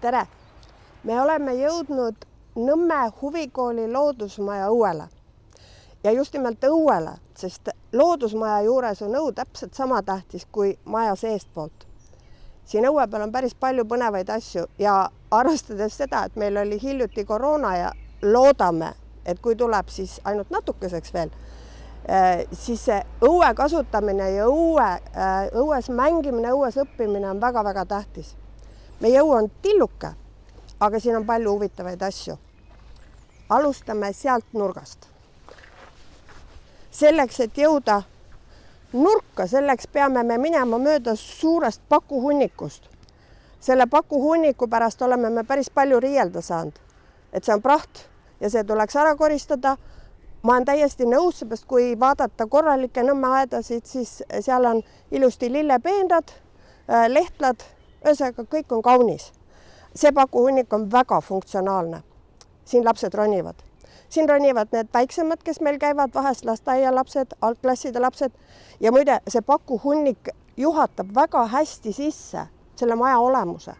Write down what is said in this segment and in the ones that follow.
Tere! Me oleme jõudnud Nõmme huvikooli loodusmaja õuele. Ja just nimelt õuele, sest loodusmaja juures on õu täpselt sama tähtis kui maja seestpoolt. Siin õue peal on päris palju põnevaid asju ja arvestades seda, et meil oli hiljuti koroona ja loodame, et kui tuleb siis ainult natukeseks veel, siis see õue kasutamine ja õues mängimine, õues õppimine on väga-väga tähtis. Meie õu on tilluke, aga siin on palju huvitavaid asju. Alustame sealt nurgast. Selleks, et jõuda nurka, selleks peame me minema mööda suurest pakuhunnikust. Selle pakuhunniku pärast oleme me päris palju riielda saanud. Et see on praht ja see tuleks ära koristada. Ma olen täiesti nõus, seepärast kui vaadata korralikke Nõmme aedasid, siis seal on ilusti lillepeenrad, lehtlad, ühesõnaga kõik on kaunis. See pakuhunnik on väga funktsionaalne. Siin lapsed ronivad. Siin ronivad need väiksemad, kes meil käivad, vahest lasteaialapsed, algklasside lapsed. Ja muide, see pakuhunnik juhatab väga hästi sisse selle maja olemuse.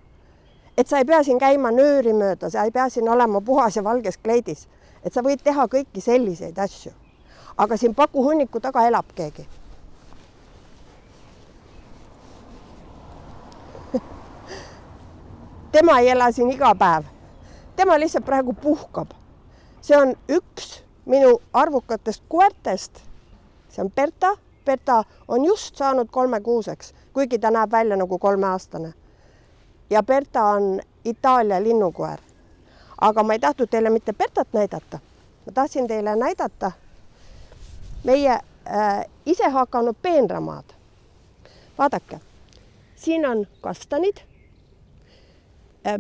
Et sa ei pea siin käima nööri mööda, sa ei pea siin olema puhas ja valges kleidis. Et sa võid teha kõiki selliseid asju. Aga siin pakuhunniku taga elab keegi. Tema ei ela siin iga päev. Tema lihtsalt praegu puhkab. See on üks minu arvukatest koertest. See on Berta. Berta on just saanud 3-kuuseks, kuigi ta näeb välja nagu 3-aastane. Ja Berta on Itaalia linnukoer. Aga ma ei tahtnud teile mitte Bertat näidata. Ma tahtsin teile näidata meie ise hakanud peenramaad. Vaadake, siin on kastanid.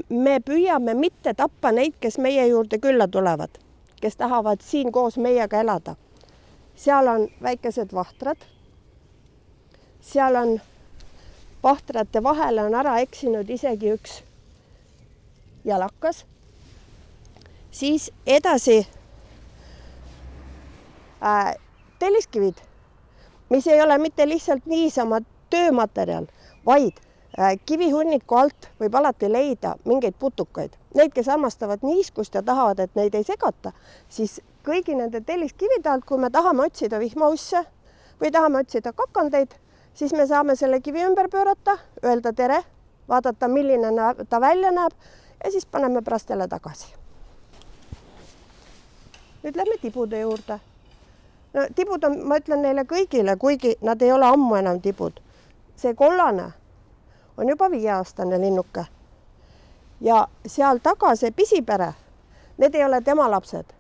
Me püüame mitte tappa neid, kes meie juurde külla tulevad, kes tahavad siin koos meiega elada. Seal on väikesed vahtrad. Seal on vahtrate vahele on ära eksinud isegi üks jalakas. Siis edasi telliskivid, mis ei ole mitte lihtsalt niisama töömaterjal, vaid kivihunniku alt võib alati leida mingeid putukaid. Neid, kes armastavad niiskust ja tahavad, et neid ei segata, siis kõigi nende telliskivide alt, kui me tahame otsida vihmausse või tahame otsida kakandeid, siis me saame selle kivi ümber pöörata, öelda tere, vaadata, milline ta välja näeb ja siis paneme pärast jälle tagasi. Nüüd lähme tibude juurde. No, tibud on, ma ütlen neile kõigile, kuigi nad ei ole ammu enam tibud. See kollane on juba 5-aastane linnuke. Ja seal taga see pisipere, need ei ole tema lapsed.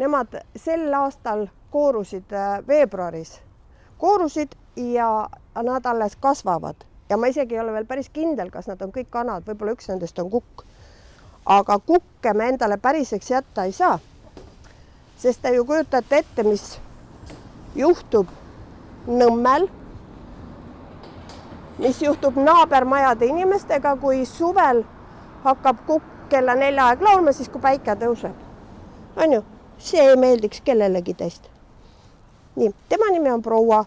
Nemad sel aastal koorusid veebruaris. Koorusid ja nad alles kasvavad. Ja ma isegi ei ole veel päris kindel, kas nad on kõik kanad, võib-olla üks nendest on kukk. Aga kukke me endale päriseks jätta ei saa. Sest te ju kujutate ette, mis juhtub Nõmmel, mis juhtub naabermajade inimestega, kui suvel hakkab kukk kella 4 aeg laulma, siis kui päike tõuseb. On ju, see ei meeldiks kellelegi teist. Nii, tema nimi on proua.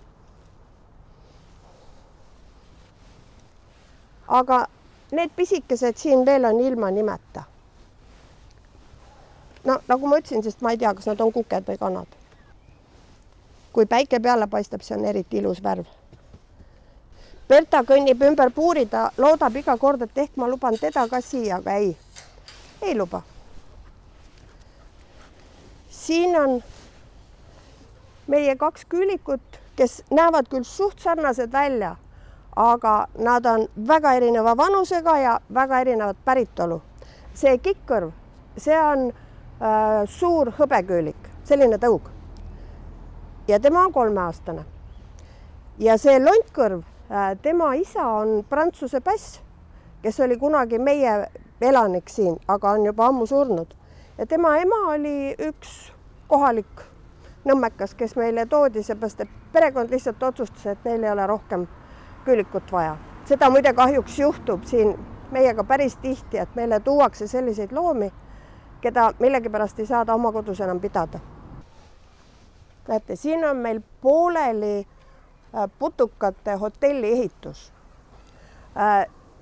Aga need pisikesed siin veel on ilma nimeta. No, nagu ma ütlesin, sest ma ei tea, kas nad on kuked või kanad. Kui päike peale paistab, see on eriti ilus värv. Berta kõnnib ümber puuri, ta loodab iga kord, et ehk ma luban teda ka siia, aga ei luba. Siin on meie 2 küülikut, kes näevad küll suht sarnased välja, aga nad on väga erineva vanusega ja väga erinevat päritolu. See kikkõrv, see on suur hõbeküülik, selline tõug. Ja tema on 3-aastane. Ja see lontkõrv, tema isa on Prantsuse päss, kes oli kunagi meie elanik siin, aga on juba ammu surnud. Ja tema ema oli üks kohalik nõmmekas, kes meile toodi, seepärast, et perekond lihtsalt otsustas, et neil ei ole rohkem küülikut vaja. Seda muide kahjuks juhtub siin meiega päris tihti, et meile tuuakse selliseid loomi, keda millegipärast ei saada oma kodus enam pidada. Näete, siin on meil pooleli putukate hotelli ehitus.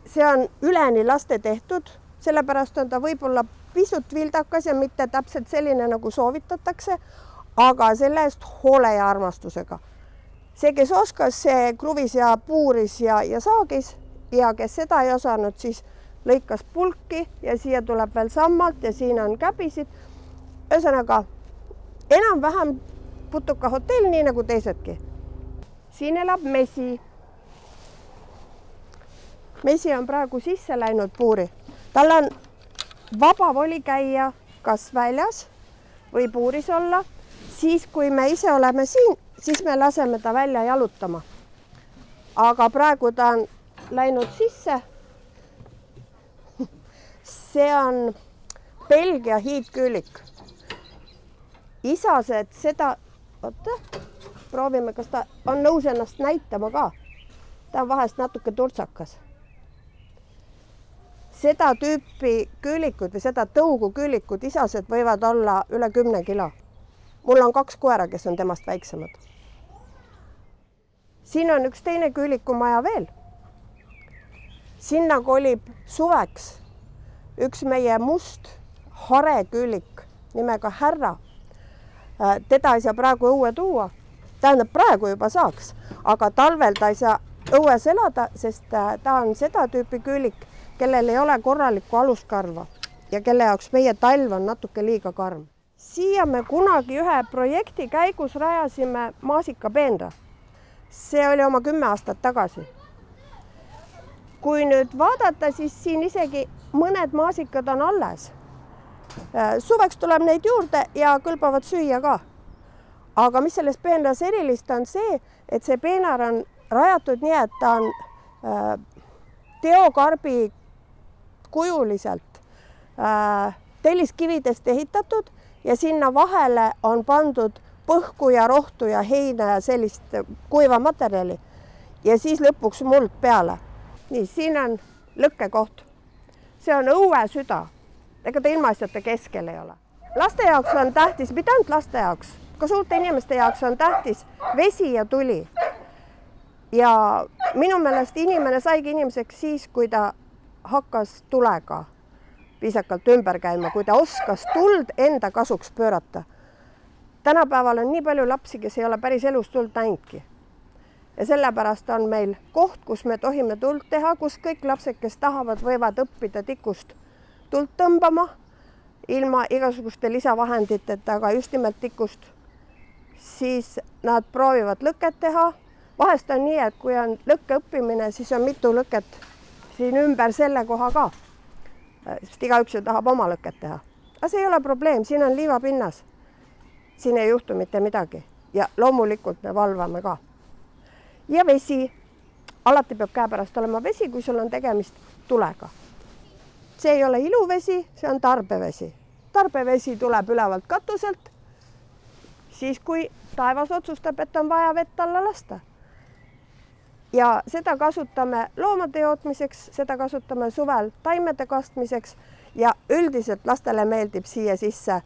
See on üleni laste tehtud sellepärast on ta võib-olla pisut vildakas ja mitte täpselt selline, nagu soovitatakse, aga selle eest hoole ja armastusega. See, kes oskas, see kruvis ja puuris ja saagis ja kes seda ei osanud, siis lõikas pulki ja siia tuleb veel sammalt ja siin on käbisid. Ühesõnaga, enam-vähem putuka hotell, nii nagu teisedki. Siin elab Mesi. Mesi on praegu sisse läinud puuri. Tal on vaba voli käia kas väljas või puuris olla. Siis, kui me ise oleme siin, siis me laseme ta välja jalutama. Aga praegu ta on läinud sisse. See on Belgia hiidküülik. Isased seda, proovime, kas ta on nõus ennast näitama ka. Ta on vahest natuke turtsakas. Seda tüüpi küülikud või seda tõugu küülikud isased võivad olla üle 10 kilo. Mul on 2 koera, kes on temast väiksemad. Siin on üks teine küülikumaja veel. Sinna kolib suveks üks meie must hareküülik nimega Härra. Teda ei saa praegu õue tuua. Tähendab, praegu juba saaks, aga talvel ta ei saa õues elada, sest ta on seda tüüpi küülik, kellel ei ole korralikku aluskarva ja kelle jaoks meie talv on natuke liiga karm. Siia me kunagi ühe projekti käigus rajasime maasikapeenra. See oli oma 10 aastat tagasi. Kui nüüd vaadata, siis siin isegi mõned maasikad on alles. Suveks tuleb neid juurde ja kõlbavad süüa ka. Aga mis selles peenras erilist on see, et see peenar on rajatud nii, et ta on teokarbi kujuliselt telliskividest ehitatud ja sinna vahele on pandud põhku ja rohtu ja heina ja sellist kuiva materjali ja siis lõpuks muld peale. Nii, siin on lõkkekoht. See on õue süda. Ega ta ilmaasjate keskel ei ole. Laste jaoks on tähtis, mitte ainult laste jaoks, ka suurte inimeste jaoks on tähtis vesi ja tuli. Ja minu meelest inimene saigi inimeseks siis, kui ta hakkas tulega viisakalt ümber käima, kui ta oskas tuld enda kasuks pöörata. Tänapäeval on nii palju lapsi, kes ei ole päris elus tuld näinudki. Ja sellepärast on meil koht, kus me tohime tuld teha, kus kõik lapsed, kes tahavad, võivad õppida tikust tuld tõmbama ilma igasuguste lisavahenditeta, aga just nimelt tikust. Siis nad proovivad lõket teha. Vahest on nii, et kui on lõkke õppimine, siis on mitu lõket siin ümber selle koha ka. Sest igaüks ju tahab oma lõket teha. Aga see ei ole probleem, siin on liivapinnas. Siin ei juhtu mitte midagi. Ja loomulikult me valvame ka. Ja vesi. Alati peab käepärast olema vesi, kui sul on tegemist tulega. See ei ole iluvesi, see on tarbevesi. Tarbevesi tuleb ülevalt katuselt, siis kui taevas otsustab, et on vaja vett alla lasta. Ja seda kasutame loomade jootmiseks, seda kasutame suvel taimede kastmiseks ja üldiselt lastele meeldib siia sisse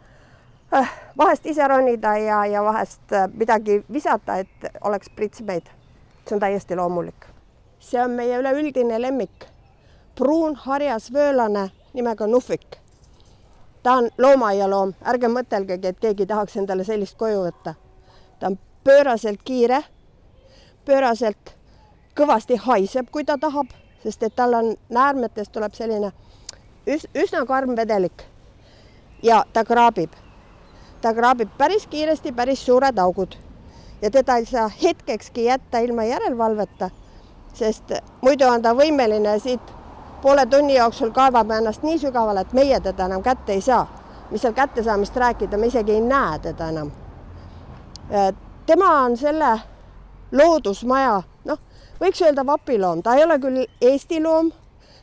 vahest ise ronida ja vahest midagi visata, et oleks pritsmeid. See on täiesti loomulik. See on meie üleüldine lemmik. Pruun harjas vöölane nimega Nufik. Ta on loomaaialoom. Ärge mõtelgegi, et keegi tahaks endale sellist koju võtta. Ta on pööraselt kiire, pööraselt kõvasti haiseb, kui ta tahab, sest et tal on näärmetest tuleb selline üsna karm vedelik ja ta kraabib. Ta kraabib päris kiiresti, päris suured augud ja teda ei saa hetkekski jätta ilma järelvalveta, sest muidu on ta võimeline siit poole tunni jooksul kaevab ennast nii sügavale, et meie teda enam kätte ei saa. Mis seal kätte saamist rääkida, me isegi ei näe teda enam. Tema on selle loodusmaja, võiks öelda vapiloom. Ta ei ole küll Eesti loom,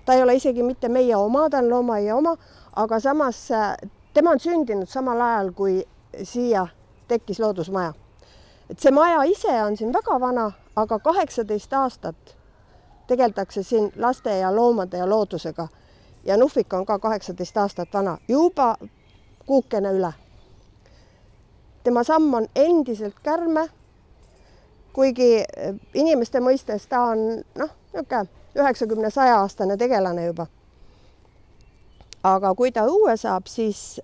ta ei ole isegi mitte meie oma, ta on loomaaia oma, aga samas tema on sündinud samal ajal, kui siia tekkis loodusmaja. Et see maja ise on siin väga vana, aga 18 aastat tegeldakse siin laste ja loomade ja loodusega. Ja Nufik on ka 18 aastat vana, juba kuukene üle. Tema samm on endiselt kärme, kuigi inimeste mõistes ta on 90-100 aastane tegelane juba. aga kui ta õue saab, siis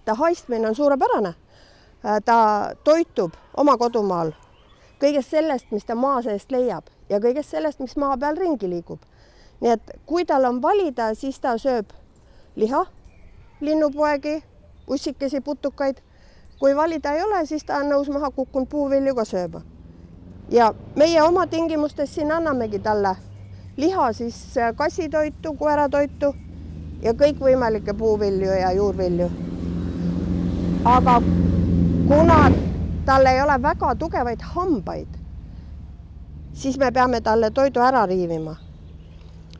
ta haistmine on suurepärane. Ta toitub oma kodumaal kõigest sellest, mis ta maa seest leiab ja kõigest sellest, mis maa peal ringi liigub. Nii et kui tal on valida, siis ta sööb liha, linnupoegi, ussikesi, putukaid. Kui valida ei ole, siis ta on nõus maha kukkunud puuvilju ka sööma. Ja meie oma tingimustes siin annamegi talle liha, siis kassitoitu, koeratoitu ja kõikvõimalikke puuvilju ja juurvilju. Aga kuna tal ei ole väga tugevaid hambaid, siis me peame talle toidu ära riivima.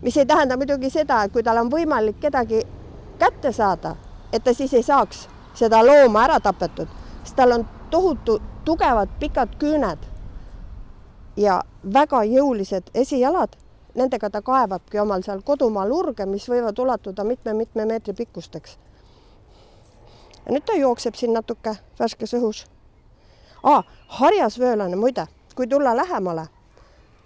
Mis ei tähenda muidugi seda, et kui tal on võimalik kedagi kätte saada, et ta siis ei saaks seda looma ära tapetud, sest tal on tohutu tugevad pikad küüned ja väga jõulised esijalad. Nendega ta kaevabki omal seal kodumaal urge, mis võivad ulatuda mitme meetri pikkusteks. Ja nüüd ta jookseb siin natuke värskes õhus. Harjasvöölane muide, kui tulla lähemale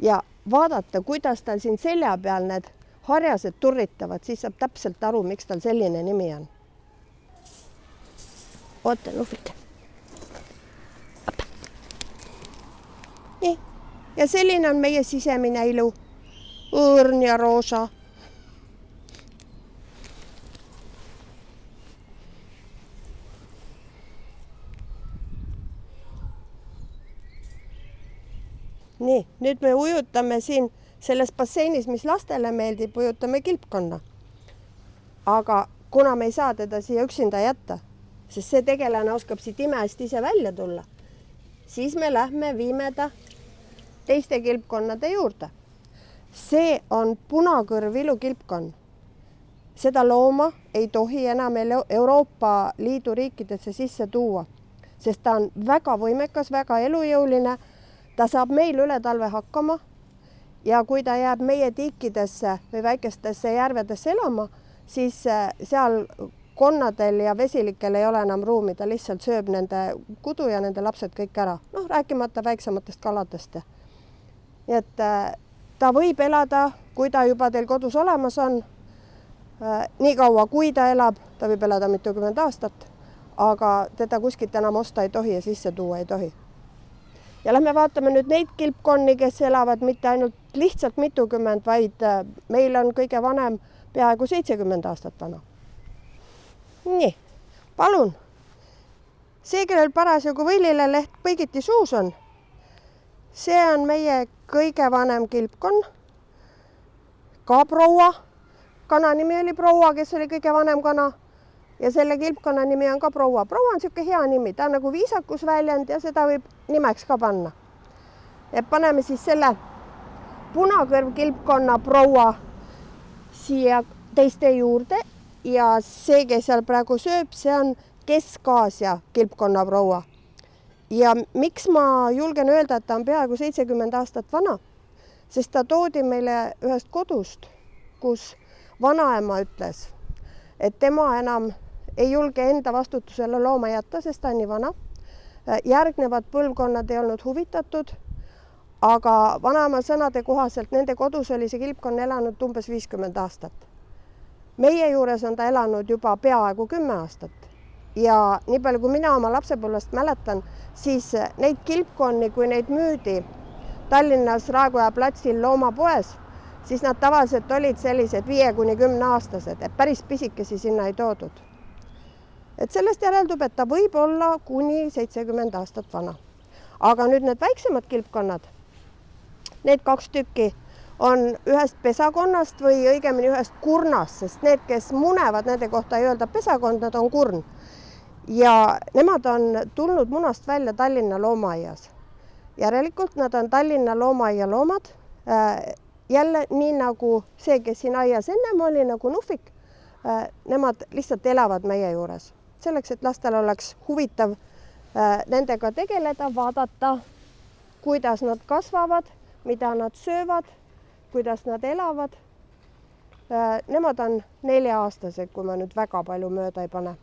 ja vaadata, kuidas tal siin selja peal need harjased turritavad, siis saab täpselt aru, miks tal selline nimi on. Oota, Nufik. Nii, ja selline on meie sisemine ilu. Õõrn ja roosa. Nii, nüüd me ujutame siin selles basseinis, mis lastele meeldib, ujutame kilpkonna. Aga kuna me ei saa teda siia üksinda jätta, sest see tegelane oskab siit imest ise välja tulla, siis me lähme viime ta teiste kilpkonnade juurde. See on punakõrv ilukilpkonn. Seda looma ei tohi enam Euroopa Liidu riikidesse sisse tuua, sest ta on väga võimekas, väga elujõuline. Ta saab meil üle talve hakkama ja kui ta jääb meie tiikidesse või väikestesse järvedesse elama, siis seal konnadel ja vesilikel ei ole enam ruumi. Ta lihtsalt sööb nende kudu ja nende lapsed kõik ära. Rääkimata väiksematest kaladest. Nii et ta võib elada, kui ta juba teil kodus olemas on. Nii kaua, kui ta elab, ta võib elada mitukümmend aastat, aga teda kuskilt enam osta ei tohi ja sisse tuua ei tohi. Ja lähme vaatame nüüd neid kilpkonni, kes elavad mitte ainult lihtsalt mitukümmend, vaid meil on kõige vanem peaaegu 70 aastat vana. Nii, palun. See, kellel parasjagu võilile leht põigiti suus on, see on meie kõige vanem kilpkonn. Ka proua. Kana nimi oli proua, kes oli kõige vanem kana. Ja selle kilpkonna nimi on ka proua. Proua on siuke hea nimi. Ta on nagu viisakusväljend ja seda võib nimeks ka panna. Ja paneme siis selle punakõrv kilpkonna proua siia teiste juurde. Ja see, kes seal praegu sööb, see on Kesk-Aasia kilpkonna proua. Ja miks ma julgen öelda, et ta on peaaegu 70 aastat vana? Sest ta toodi meile ühest kodust, kus vanaema ütles, et tema enam ei julge enda vastutusele looma jätta, sest ta on nii vana. Järgnevad põlvkonnad ei olnud huvitatud, aga vanaema sõnade kohaselt nende kodus oli see kilpkonn elanud umbes 50 aastat. Meie juures on ta elanud juba peaaegu 10 aastat. Ja nii palju, kui mina oma lapsepõlvest mäletan, siis neid kilpkonni, kui neid müüdi Tallinnas Raekoja platsil loomapoes, siis nad tavaliselt olid sellised 5–10 aastased, et päris pisikesi sinna ei toodud. Et sellest järeldub, et ta võib olla kuni 70 aastat vana. Aga nüüd need väiksemad kilpkonnad, need 2 tükki on ühest pesakonnast või õigemini ühest kurnast, sest need, kes munevad, nende kohta ei öelda pesakond, nad on kurn. Ja nemad on tulnud munast välja Tallinna loomaaias. Järelikult nad on Tallinna loomaaia loomad. Jälle nii nagu see, kes siin aias ennem oli, nagu Nufik, nemad lihtsalt elavad meie juures. Selleks, et lastel oleks huvitav nendega tegeleda, vaadata, kuidas nad kasvavad, mida nad söövad, kuidas nad elavad. Nemad on 4-aastased, kui ma nüüd väga palju mööda ei pane.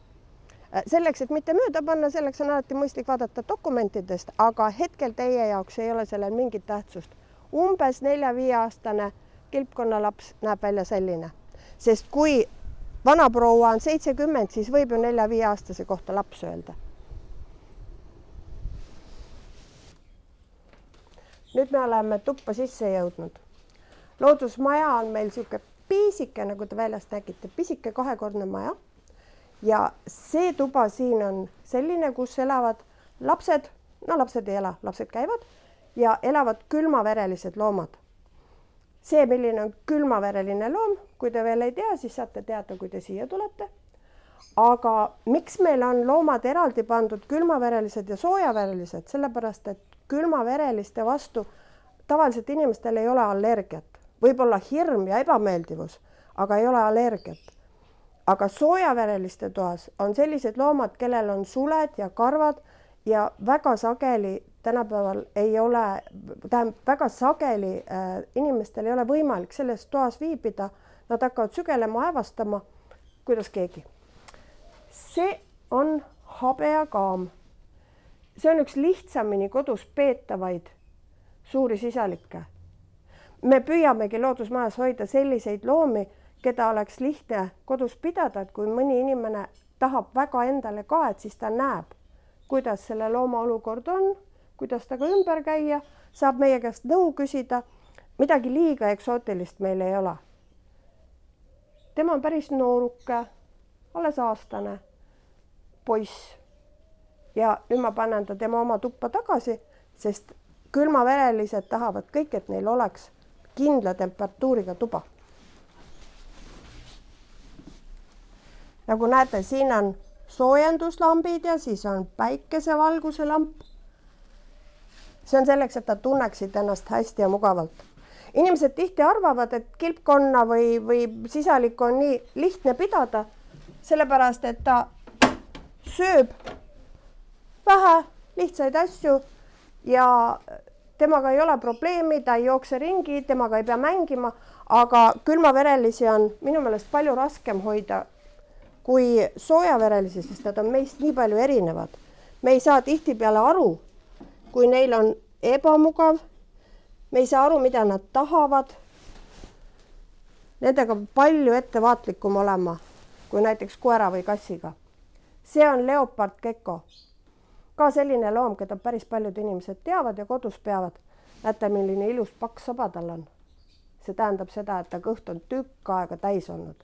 Selleks, et mitte mööda panna, selleks on alati mõistlik vaadata dokumentidest, aga hetkel teie jaoks ei ole sellel mingit tähtsust. Umbes 4–5-aastane kilpkonnalaps näeb välja selline. Sest kui vanaproua on 70, siis võib ju 4-5-aastase kohta laps öelda. Nüüd me oleme tuppa sisse jõudnud. Loodusmaja on meil siuke pisike, nagu te väljast nägite, pisike 2-kordne maja. Ja see tuba siin on selline, kus elavad lapsed, no lapsed ei ela, lapsed käivad ja elavad külmaverelised loomad. See, milline on külmavereline loom, kui te veel ei tea, siis saate teada, kui te siia tulete. Aga miks meil on loomad eraldi pandud külmaverelised ja soojaverelised? Sellepärast, et külmavereliste vastu tavaliselt inimestel ei ole allergiat. Võib olla hirm ja ebameeldivus, aga ei ole allergiat. Aga soojavereliste toas on sellised loomad, kellel on suled ja karvad ja väga sageli tänapäeval ei ole, väga sageli inimestel ei ole võimalik selles toas viibida. Nad hakkavad sügelema, aevastama, kuidas keegi. See on habeakaam. See on üks lihtsamini kodus peetavaid suuri sisalikke. Me püüamegi loodusmajas hoida selliseid loomi, keda oleks lihtne kodus pidada, et kui mõni inimene tahab väga endale ka, et siis ta näeb, kuidas selle looma olukord on, kuidas ta ka ümber käia, saab meie käest nõu küsida, midagi liiga eksootilist meil ei ole. Tema on päris nooruke, alles aastane poiss. Ja nüüd ma panen ta tema oma tuppa tagasi, sest külmaverelised tahavad kõik, et neil oleks kindla temperatuuriga tuba. Nagu näete, siin on soojenduslambid ja siis on päikesevalguse lamp. See on selleks, et nad tunneksid ennast hästi ja mugavalt. Inimesed tihti arvavad, et kilpkonna või sisalikku on nii lihtne pidada, sellepärast, et ta sööb vähe lihtsaid asju ja temaga ei ole probleemi, ta ei jookse ringi, temaga ei pea mängima, aga külmaverelisi on minu meelest palju raskem hoida kui soojaverelisi, sest nad on meist nii palju erinevad. Me ei saa tihtipeale aru, kui neil on ebamugav, me ei saa aru, mida nad tahavad. Nendega palju ettevaatlikum olema kui näiteks koera või kassiga. See on leopard gecko. Ka selline loom, keda päris paljud inimesed teavad ja kodus peavad. Näete, milline ilus paks saba tal on. See tähendab seda, et ta kõht on tükk aega täis olnud.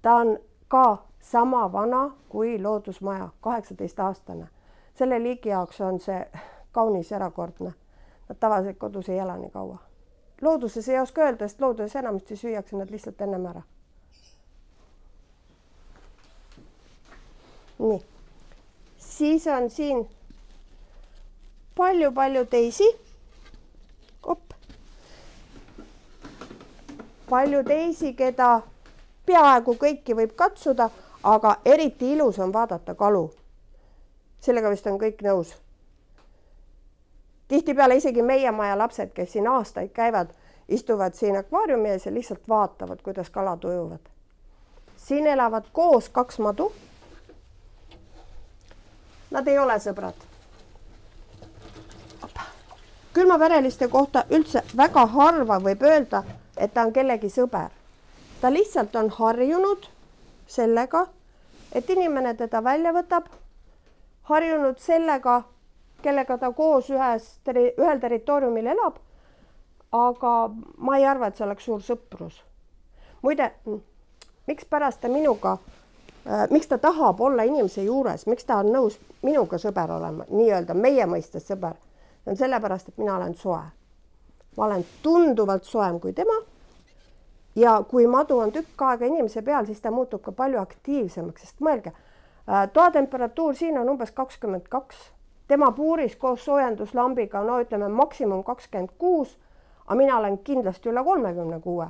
Ta on ka sama vana kui loodusmaja, 18-aastane. Selle liigi jaoks on see kaunis erakordne. Nad tavaliselt kodus ei ela nii kaua. Looduses ei oska öelda, sest looduses enamasti süüakse nad lihtsalt ennem ära. Nii. Siis on siin palju teisi. Palju teisi, keda peaaegu kõiki võib katsuda, aga eriti ilus on vaadata kalu. Sellega vist on kõik nõus. Tihtipeale isegi meie maja lapsed, kes siin aastaid käivad, istuvad siin akvaariumi ees ja lihtsalt vaatavad, kuidas kalad ujuvad. Siin elavad koos 2 madu. Nad ei ole sõbrad. Külmavereliste kohta üldse väga harva võib öelda, et ta on kellegi sõber. Ta lihtsalt on harjunud sellega, et inimene teda välja võtab, harjunud sellega, kellega ta koos ühel territooriumil elab, aga ma ei arva, et see oleks suur sõprus. Muide, miks pärast ta minuga miks ta tahab olla inimese juures, miks ta on nõus minuga sõber olema, nii-öelda meie mõistes sõber, on sellepärast, et mina olen soe. Ma olen tunduvalt soem kui tema ja kui madu on tükk aega inimese peal, siis ta muutub ka palju aktiivsemaks, sest mõelge, toatemperatuur siin on umbes 22, tema puuris koos soojenduslambiga, no ütleme maksimum 26, aga mina olen kindlasti üle 36.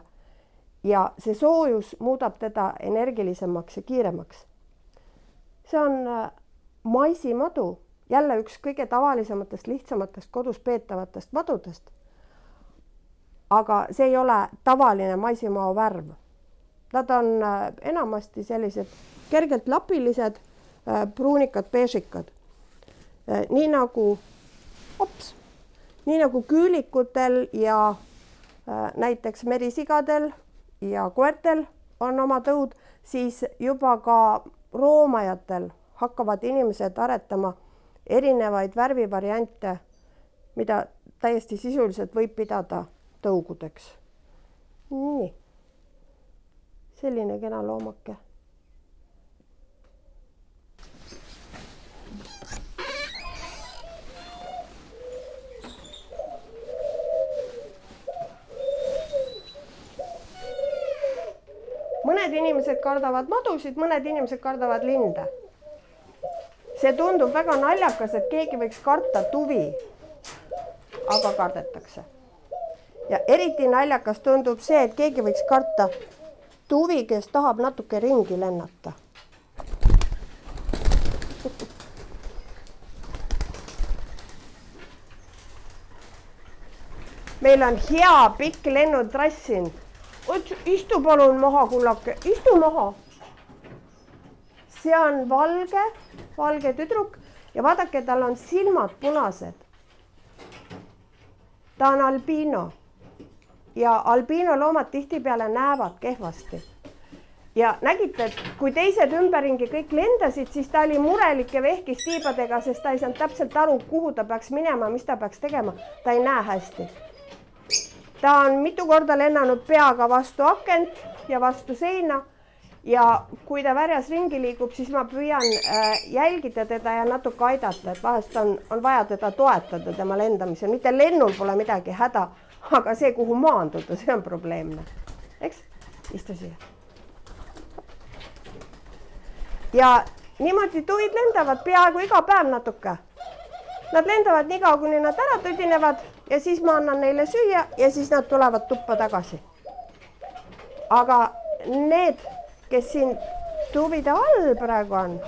Ja see soojus muudab teda energilisemaks ja kiiremaks. See on maisimadu, jälle üks kõige tavalisematest, lihtsamatest kodus peetavatest madudest. Aga see ei ole tavaline maisimao värv. Nad on enamasti sellised kergelt lapilised, pruunikad, beežikad. Nii nagu küülikutel ja näiteks merisigadel ja koertel on oma tõud, siis juba ka roomajatel hakkavad inimesed aretama erinevaid värvivariante, mida täiesti sisuliselt võib pidada tõugudeks. Nii. Selline kena loomake. Mõned inimesed kardavad madusid, mõned inimesed kardavad linde. See tundub väga naljakas, et keegi võiks karta tuvi, aga kardetakse. Ja eriti naljakas tundub see, et keegi võiks karta tuvi, kes tahab natuke ringi lennata. Meil on hea pikk lennutrass siin. Istu palun maha, kullake, istu maha. See on valge tüdruk ja vaadake, tal on silmad punased. Ta on albiino ja albiino loomad tihtipeale näevad kehvasti. Ja nägite, et kui teised ümberringi kõik lendasid, siis ta oli murelik ja vehkis tiibadega, sest ta ei saanud täpselt aru, kuhu ta peaks minema, mis ta peaks tegema. Ta ei näe hästi. Ta on mitu korda lennanud peaga vastu akent ja vastu seina ja kui ta värjas ringi liigub, siis ma püüan jälgida teda ja natuke aidata, et vahest on vaja teda toetada tema lendamisel. Mitte lennul pole midagi häda, aga see, kuhu maanduda, see on probleemne. Eks? Istu siia. Ja niimoodi tuvid lendavad peaaegu iga päev natuke. Nad lendavad nii kaua, kuni nad ära tüdinevad ja siis ma annan neile süüa ja siis nad tulevad tuppa tagasi. Aga need, kes siin tuvide all praegu on,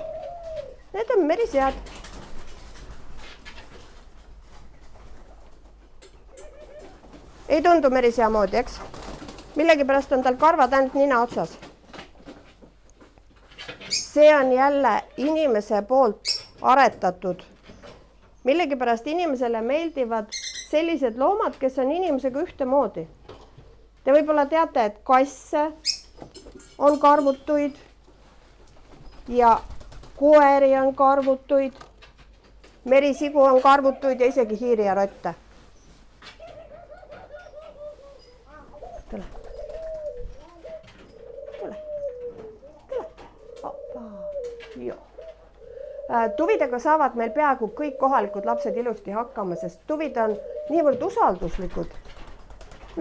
need on merisead. Ei tundu merisea moodi, eks? Millegipärast on tal karvad ainult nina otsas. See on jälle inimese poolt aretatud. Millegipärast inimesele meeldivad sellised loomad, kes on inimesega ühtemoodi. Te võib-olla teate, et kasse on karvutuid ja koeri on karvutuid, merisigu on karvutuid ja isegi hiiri ja rotte. Tule. Opa. Joo. Tuvidega saavad meil peaaegu kõik kohalikud lapsed ilusti hakkama, sest tuvid on niivõrd usalduslikud.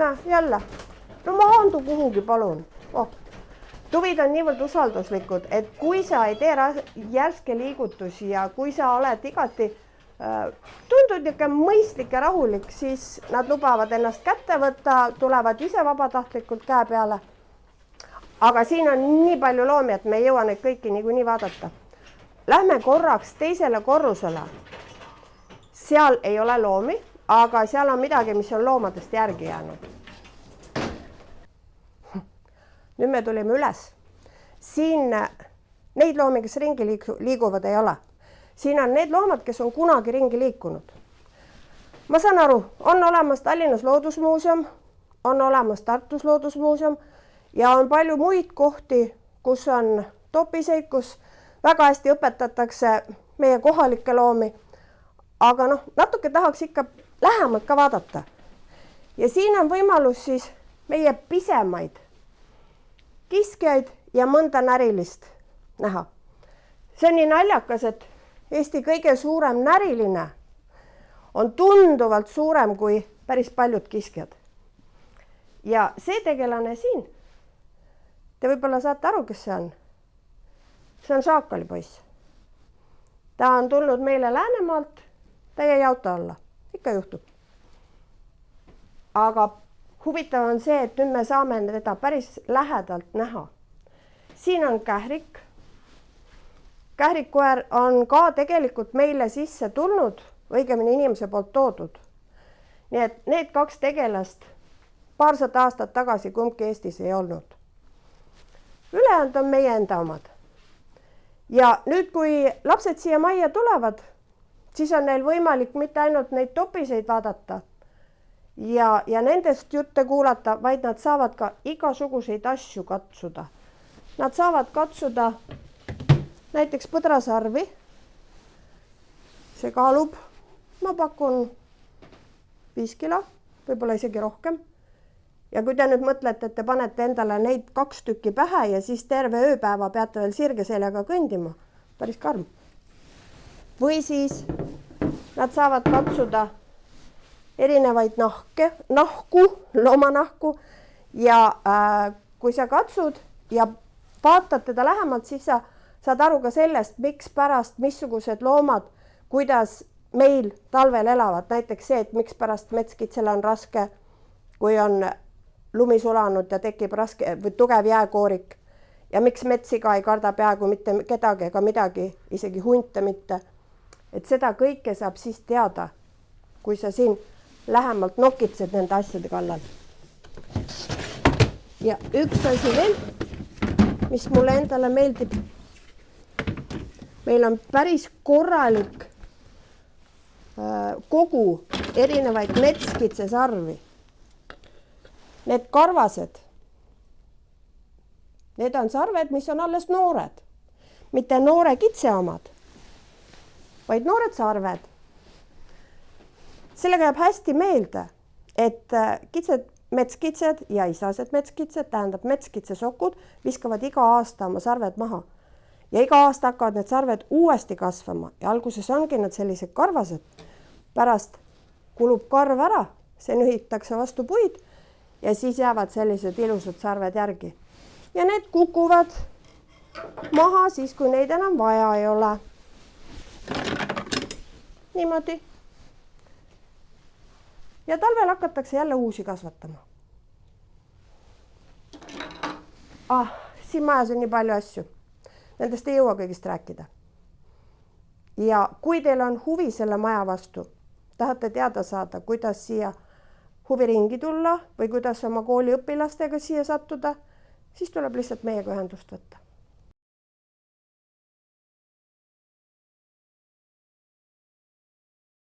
Näe, jälle. No maandu kuhugi, palun. Tuvid on niivõrd usalduslikud, et kui sa ei tee järske liigutusi ja kui sa oled igati tundud mõistlik ja rahulik, siis nad lubavad ennast kätte võtta, tulevad ise vabatahtlikult käe peale. Aga siin on nii palju loomi, et me ei jõua neid kõiki niikuinii vaadata. Lähme korraks teisele korrusele. Seal ei ole loomi, aga seal on midagi, mis on loomadest järgi jäänud. Nüüd me tulime üles. Siin neid loomi, kes ringi liiguvad, ei ole. Siin on need loomad, kes on kunagi ringi liikunud. Ma saan aru, on olemas Tallinnas loodusmuuseum, on olemas Tartus loodusmuuseum ja on palju muid kohti, kus on topiseid, kus väga hästi õpetatakse meie kohalikke loomi, aga natuke tahaks ikka lähemalt ka vaadata. Ja siin on võimalus siis meie pisemaid kiskjaid ja mõnda närilist näha. See on nii naljakas, et Eesti kõige suurem näriline on tunduvalt suurem kui päris paljud kiskjad. Ja see tegelane siin, te võib-olla saate aru, kes see on? See on Šaakali poiss. Ta on tulnud meile Läänemaalt, ta jäi auto alla, ikka juhtub. Aga huvitav on see, et nüüd me saame teda päris lähedalt näha. Siin on kährik. Kährikkoer on ka tegelikult meile sisse tulnud, õigemini inimese poolt toodud. Nii et need kaks tegelast paarsada aastat tagasi kumbki Eestis ei olnud. Ülejäänud on meie enda omad. Ja nüüd, kui lapsed siia majja tulevad, siis on neil võimalik mitte ainult neid topiseid vaadata ja nendest jutte kuulata, vaid nad saavad ka igasuguseid asju katsuda. nad saavad katsuda näiteks põdrasarvi. See kaalub, ma pakun 5 kilo, võib-olla isegi rohkem. Ja kui te nüüd mõtlete, et te panete endale neid 2 tükki pähe ja siis terve ööpäeva peate veel sirge seljaga kõndima, päris karm. Või siis nad saavad katsuda erinevaid nahku, loomanahku ja kui sa katsud ja vaatad teda lähemalt, siis sa saad aru ka sellest, miks pärast missugused loomad, kuidas meil talvel elavad. Näiteks see, et miks pärast metskitsel on raske, kui on lumi sulanud ja tekib raske või tugev jääkoorik. Ja miks metsiga ei karda peaaegu mitte kedagi ega midagi, isegi hunte mitte. Et seda kõike saab siis teada, kui sa siin lähemalt nokitsed nende asjade kallal. Ja üks asi veel, mis mulle endale meeldib. Meil on päris korralik kogu erinevaid metskitsesarvi. Need karvased, need on sarved, mis on alles noored. Mitte noore kitse omad, vaid noored sarved. Sellega jääb hästi meelde, et metskitsed ja isased metskitsed, tähendab metskitsesokud, viskavad iga aasta oma sarved maha. Ja iga aasta hakkavad need sarved uuesti kasvama ja alguses ongi nad sellised karvased. Pärast kulub karv ära, see nühitakse vastu puid ja siis jäävad sellised ilusad sarved järgi. Ja need kukuvad maha siis, kui neid enam vaja ei ole. Niimoodi. Ja talvel hakatakse jälle uusi kasvatama. Siin majas on nii palju asju. Nendest ei jõua kõigist rääkida. Ja kui teil on huvi selle maja vastu, tahate teada saada, kuidas siia huviringi tulla või kuidas oma kooli õpilastega siia sattuda, siis tuleb lihtsalt meiega ühendust võtta.